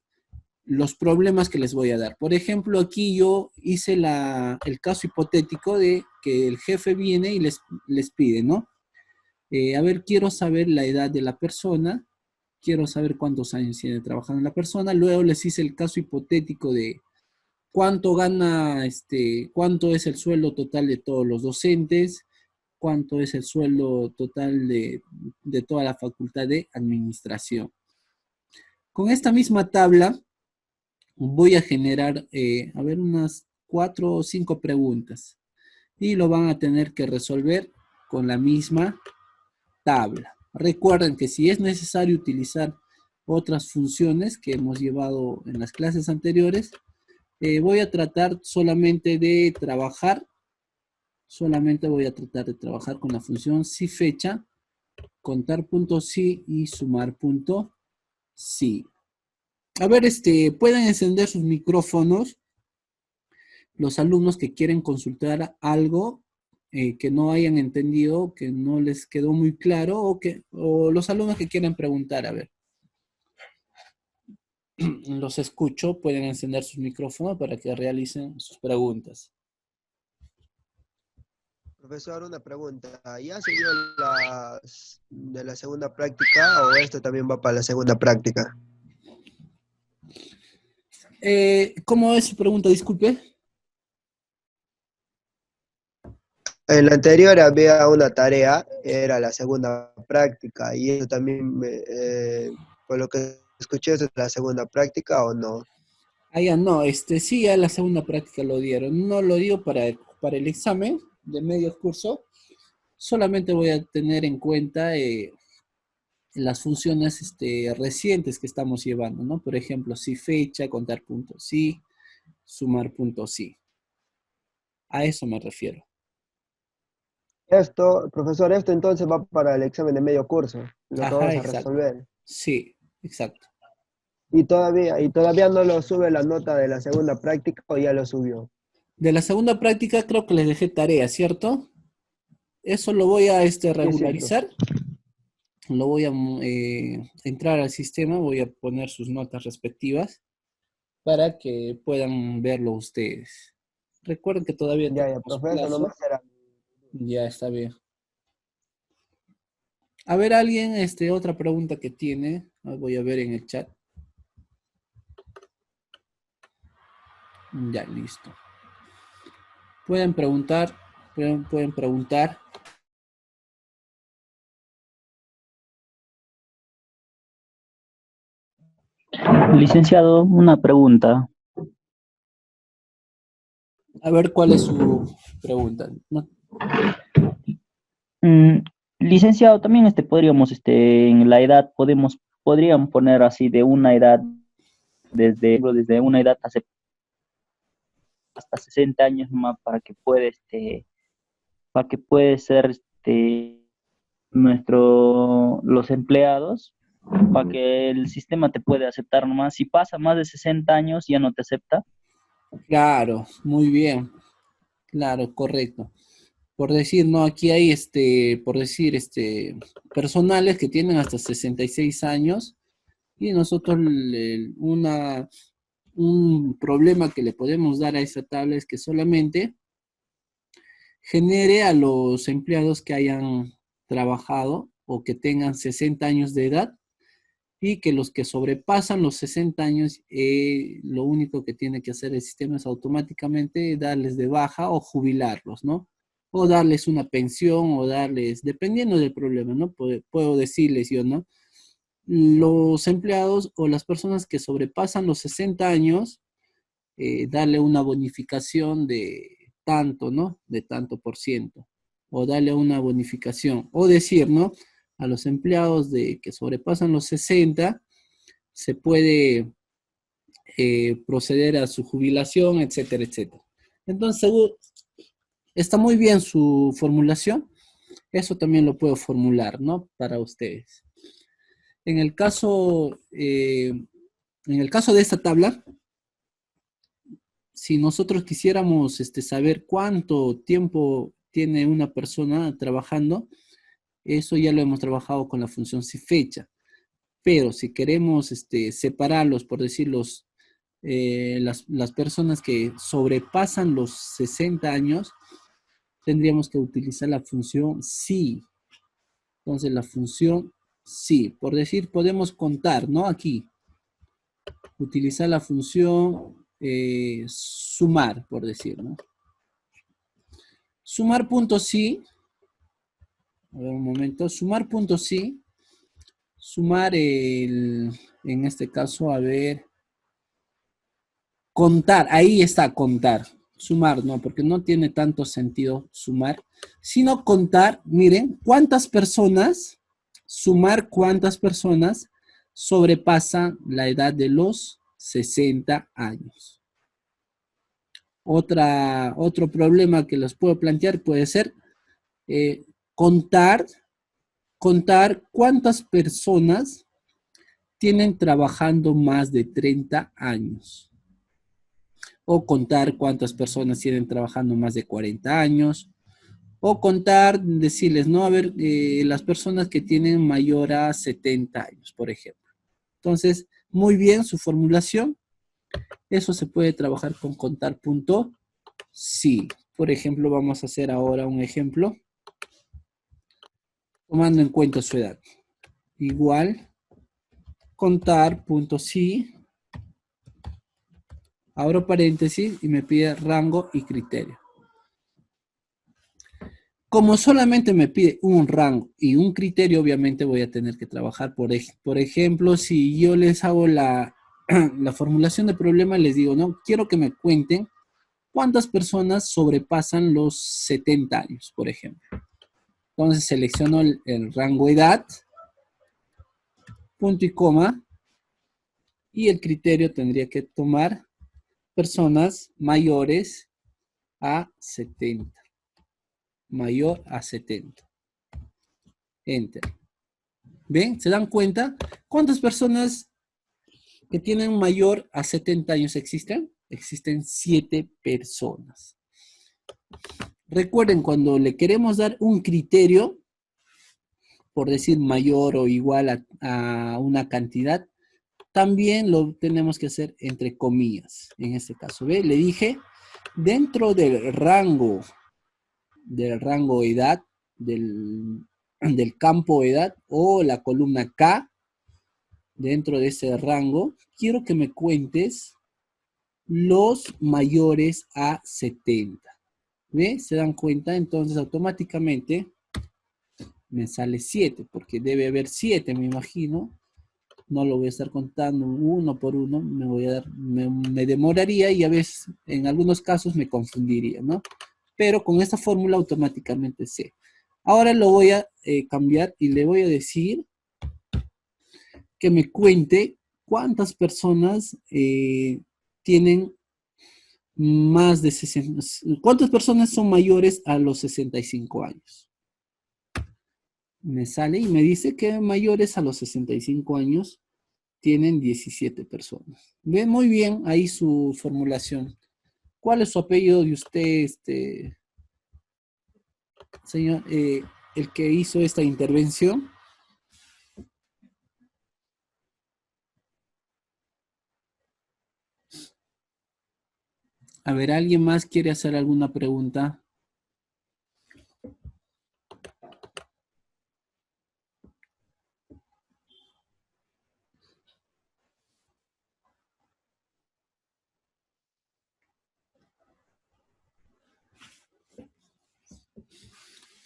los problemas que les voy a dar. Por ejemplo, aquí yo hice el caso hipotético de que el jefe viene y les pide, ¿no? A ver, quiero saber la edad de la persona, quiero saber cuántos años tiene trabajando la persona, luego les hice el caso hipotético de cuánto gana, cuánto es el sueldo total de todos los docentes, cuánto es el sueldo total de toda la facultad de administración. Con esta misma tabla voy a generar, a ver, unas 4 o 5 preguntas y lo van a tener que resolver con la misma tabla. Recuerden que si es necesario utilizar otras funciones que hemos llevado en las clases anteriores, voy a tratar solamente de trabajar con la función si fecha, contar punto si y sumar punto si. A ver, pueden encender sus micrófonos los alumnos que quieren consultar algo que no hayan entendido, que no les quedó muy claro, o los alumnos que quieren preguntar, a ver. Los escucho, pueden encender sus micrófonos para que realicen sus preguntas. Profesor, una pregunta. ¿Ya se dio de la segunda práctica o esto también va para la segunda práctica? ¿Cómo es su pregunta? Disculpe. En la anterior había una tarea, era la segunda práctica, y eso también, por lo que escuché, ¿es la segunda práctica o no? Ah, ya no, sí, ya la segunda práctica lo dieron. No lo dio para el examen de medio curso. Solamente voy a tener en cuenta las funciones recientes que estamos llevando, ¿no? Por ejemplo, si fecha, contar puntos sí, sumar puntos sí. A eso me refiero. Esto, profesor, esto entonces va para el examen de medio curso, lo que Ajá, vamos a exacto. resolver. Sí, exacto. Y todavía no lo sube la nota de la segunda práctica o ya lo subió. De la segunda práctica creo que les dejé tarea, ¿cierto? Eso lo voy a Sí, sí, profe. regularizar. Lo voy a entrar al sistema, voy a poner sus notas respectivas para que puedan verlo ustedes. Recuerden que todavía Ya, ya, tenemos profe, eso plazo. nomás era. Ya está bien. A ver, alguien, otra pregunta que tiene. Voy a ver en el chat. Ya, listo. Pueden preguntar, pueden preguntar. Licenciado, una pregunta. A ver cuál es su pregunta. ¿No? Mm, Licenciado, también podríamos, en la edad, podrían poner así de una edad, desde una edad hasta 60 años más para que puede ser, los empleados, para que el sistema te puede aceptar nomás. Si pasa más de 60 años, ya no te acepta. Claro, muy bien. Claro, correcto. Por decir, no, aquí hay por decir, personales que tienen hasta 66 años y nosotros un problema que le podemos dar a esta tabla es que solamente genere a los empleados que hayan trabajado o que tengan 60 años de edad y que los que sobrepasan los 60 años, lo único que tiene que hacer el sistema es automáticamente darles de baja o jubilarlos, ¿no? O darles una pensión o darles, dependiendo del problema, ¿no? Puedo decirles yo, ¿no? Los empleados o las personas que sobrepasan los 60 años, darle una bonificación de tanto, ¿no? De tanto por ciento. O darle una bonificación. O decir, ¿no? A los empleados de que sobrepasan los 60, se puede proceder a su jubilación, etcétera, etcétera. Entonces, está muy bien su formulación. Eso también lo puedo formular, ¿no? Para ustedes. En el caso, en el caso de esta tabla, si nosotros quisiéramos saber cuánto tiempo tiene una persona trabajando, eso ya lo hemos trabajado con la función si fecha. Pero si queremos separarlos, por decir, las personas que sobrepasan los 60 años, tendríamos que utilizar la función si. Entonces, la función si, por decir, podemos contar, ¿no? Aquí, utilizar la función sumar, por decir, ¿no? Sumar punto sí, a ver un momento, sumar punto sí, sumar en este caso, a ver, contar, ahí está contar, sumar, no, porque no tiene tanto sentido sumar, sino contar, miren, cuántas personas, sumar cuántas personas sobrepasan la edad de los 60 años. Otro problema que les puedo plantear puede ser eh, contar, contar cuántas personas tienen trabajando más de 30 años. O contar cuántas personas tienen trabajando más de 40 años. O contar, decirles, no, a ver, las personas que tienen mayor a 70 años, por ejemplo. Entonces, muy bien su formulación. Eso se puede trabajar con contar punto. Sí. Por ejemplo, vamos a hacer ahora un ejemplo. Tomando en cuenta su edad. Igual, contar punto sí. Abro paréntesis y me pide rango y criterio. Como solamente me pide un rango y un criterio, obviamente voy a tener que trabajar. Por ejemplo, si yo les hago la formulación de problema, les digo, no, quiero que me cuenten cuántas personas sobrepasan los 70 años, por ejemplo. Entonces selecciono el rango edad, punto y coma, y el criterio tendría que tomar personas mayores a 70. mayor a 70. Enter. ¿Ven? ¿Se dan cuenta? ¿Cuántas personas que tienen mayor a 70 años existen? Existen 7 personas. Recuerden, cuando le queremos dar un criterio, por decir mayor o igual a una cantidad, también lo tenemos que hacer entre comillas. En este caso, ¿ve? Le dije, dentro del rango edad, del campo edad o la columna K, dentro de ese rango, quiero que me cuentes los mayores a 70. ¿Ve? ¿Se dan cuenta? Entonces automáticamente me sale 7, porque debe haber 7, me imagino. No lo voy a estar contando uno por uno, me demoraría y a veces en algunos casos me confundiría, ¿no? Pero con esta fórmula automáticamente sé. Ahora lo voy a cambiar y le voy a decir que me cuente cuántas personas tienen más de 60, cuántas personas son mayores a los 65 años. Me sale y me dice que mayores a los 65 años tienen 17 personas. ¿Ven? Muy bien ahí su formulación. ¿Cuál es su apellido de usted, señor, el que hizo esta intervención? A ver, ¿alguien más quiere hacer alguna pregunta?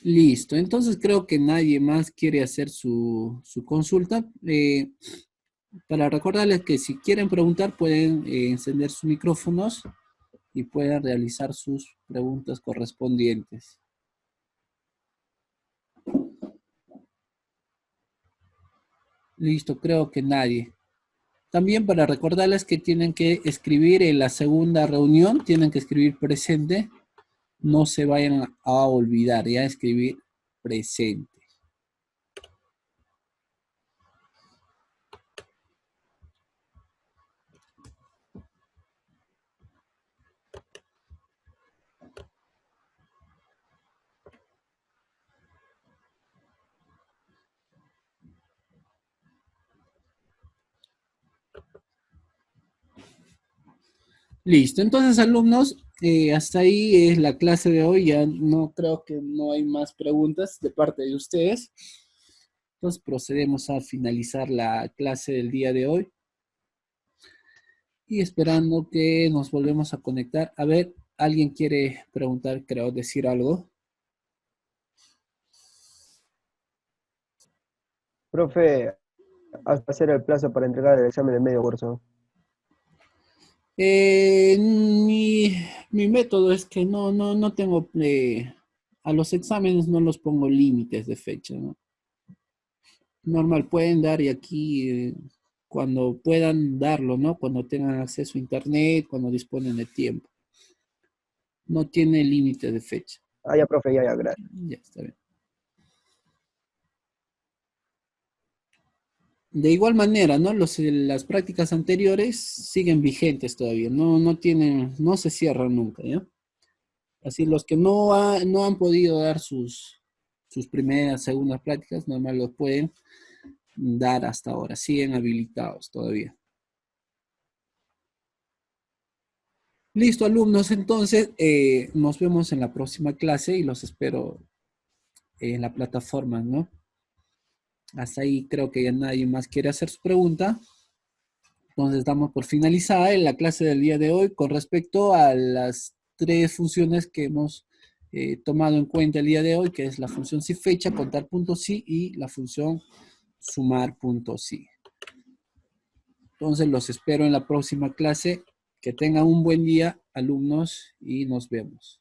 Listo, entonces creo que nadie más quiere hacer su consulta. Para recordarles que si quieren preguntar pueden encender sus micrófonos y pueden realizar sus preguntas correspondientes. Listo, creo que nadie. También para recordarles que tienen que escribir en la segunda reunión, tienen que escribir presente. No se vayan a olvidar, ya escribir presente. Listo, entonces alumnos, hasta ahí es la clase de hoy, ya no creo que no hay más preguntas de parte de ustedes. Entonces procedemos a finalizar la clase del día de hoy. Y esperando que nos volvemos a conectar. A ver, ¿alguien quiere preguntar, creo, decir algo? Profe, hasta hacer el plazo para entregar el examen de medio curso. Mi método es que no tengo, a los exámenes no los pongo límites de fecha, ¿no? Normal, pueden dar y aquí cuando puedan darlo, ¿no? Cuando tengan acceso a internet, cuando disponen de tiempo. No tiene límite de fecha. Ah, ya, profe, ya, gracias. Ya está bien. De igual manera, ¿no? Las prácticas anteriores siguen vigentes todavía, no se cierran nunca, ¿ya? Así los que no han podido dar sus primeras, segundas prácticas, normal lo pueden dar hasta ahora, siguen habilitados todavía. Listo, alumnos, entonces nos vemos en la próxima clase y los espero en la plataforma, ¿no? Hasta ahí creo que ya nadie más quiere hacer su pregunta. Entonces damos por finalizada la clase del día de hoy con respecto a las 3 funciones que hemos tomado en cuenta el día de hoy, que es la función si fecha, contar puntos si y la función sumar puntos si. Entonces los espero en la próxima clase. Que tengan un buen día, alumnos, y nos vemos.